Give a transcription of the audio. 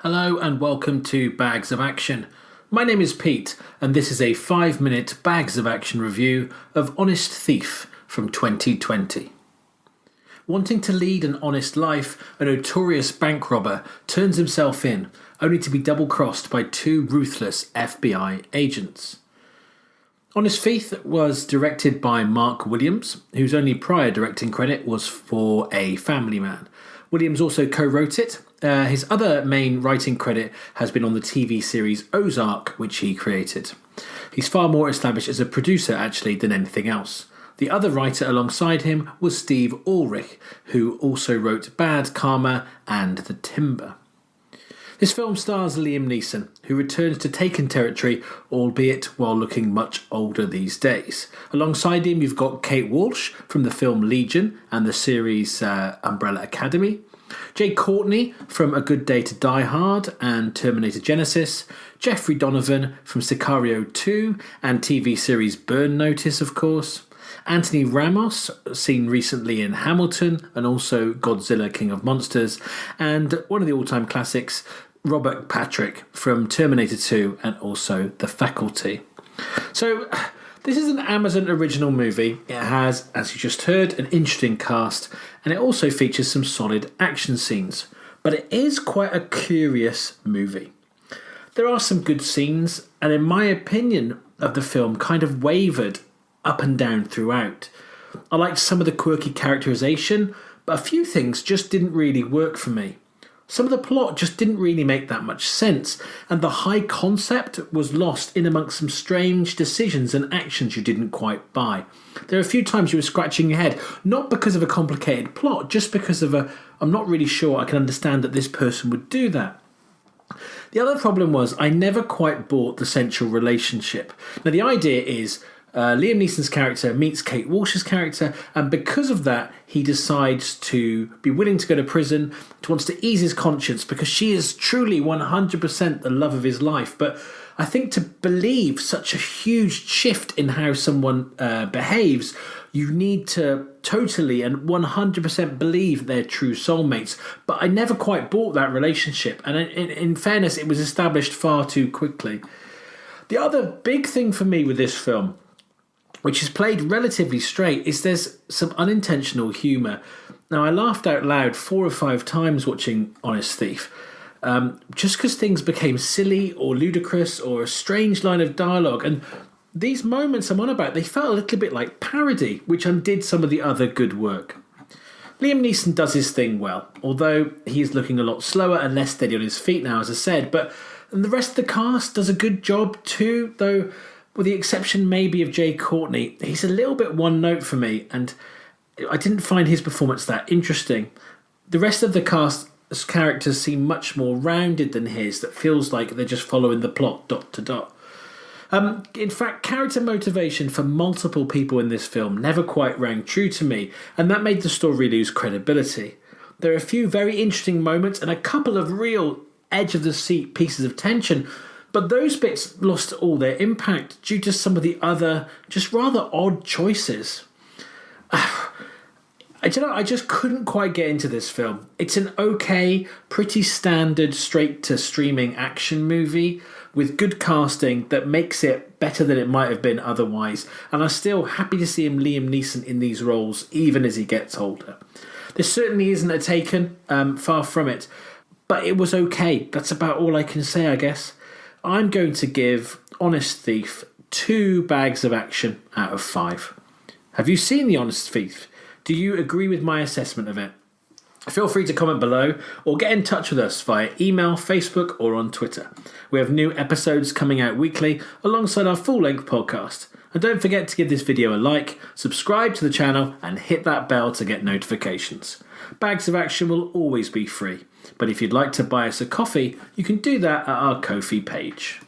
Hello and welcome to Bags of Action. My name is Pete and this is a 5-minute Bags of Action review of Honest Thief from 2020. Wanting to lead an honest life, a notorious bank robber turns himself in, only to be double-crossed by two ruthless FBI agents. Honest Thief was directed by Mark Williams, whose only prior directing credit was for A Family Man. Williams also co-wrote it. His other main writing credit has been on the TV series Ozark, which he created. He's far more established as a producer, actually, than anything else. The other writer alongside him was Steve Ulrich, who also wrote Bad Karma and The Timber. This film stars Liam Neeson, who returns to Taken territory, albeit while looking much older these days. Alongside him, you've got Kate Walsh from the film Legion and the series Umbrella Academy, Courtney from A Good Day to Die Hard and Terminator Genisys, Jeffrey Donovan from Sicario 2 and TV series Burn Notice, of course, Anthony Ramos, seen recently in Hamilton and also Godzilla King of Monsters, and one of the all-time classics, Robert Patrick from Terminator 2 and also The Faculty. So, this is an Amazon original movie. It has, as you just heard, an interesting cast, and it also features some solid action scenes. But it is quite a curious movie. There are some good scenes, and in my opinion of the film, kind of wavered up and down throughout. I liked some of the quirky characterization, but a few things just didn't really work for me. Some of the plot just didn't really make that much sense, and the high concept was lost in amongst some strange decisions and actions you didn't quite buy. There are a few times you were scratching your head, not because of a complicated plot, just because of I'm not really sure I can understand that this person would do that. The other problem was I never quite bought the central relationship. Now the idea is Liam Neeson's character meets Kate Walsh's character, and because of that, he decides to be willing to go to prison, wants to ease his conscience because she is truly 100% the love of his life. But I think to believe such a huge shift in how someone behaves, you need to totally and 100% believe they're true soulmates. But I never quite bought that relationship, and in fairness, it was established far too quickly. The other big thing for me with this film, which is played relatively straight, is there's some unintentional humour. Now, I laughed out loud 4 or 5 times watching Honest Thief, just because things became silly or ludicrous or a strange line of dialogue. And these moments I'm on about, they felt a little bit like parody, which undid some of the other good work. Liam Neeson does his thing well, although he is looking a lot slower and less steady on his feet now, as I said. But the rest of the cast does a good job too, though, with the exception maybe of Courtney. He's a little bit one note for me, and I didn't find his performance that interesting. The rest of the cast's characters seem much more rounded than his, that feels like they're just following the plot dot to dot. In fact, character motivation for multiple people in this film never quite rang true to me, and that made the story lose credibility. There are a few very interesting moments and a couple of real edge-of-the-seat pieces of tension, but those bits lost all their impact due to some of the other, just rather odd choices. I just couldn't quite get into this film. It's an okay, pretty standard, straight-to-streaming action movie with good casting that makes it better than it might have been otherwise, and I'm still happy to see Liam Neeson in these roles, even as he gets older. This certainly isn't a Taken, far from it, but it was okay. That's about all I can say, I guess. I'm going to give Honest Thief 2 bags of action out of 5. Have you seen The Honest Thief? Do you agree with my assessment of it? Feel free to comment below or get in touch with us via email, Facebook or on Twitter. We have new episodes coming out weekly alongside our full-length podcast. And don't forget to give this video a like, subscribe to the channel and hit that bell to get notifications. Bags of Action will always be free, but if you'd like to buy us a coffee, you can do that at our Ko-fi page.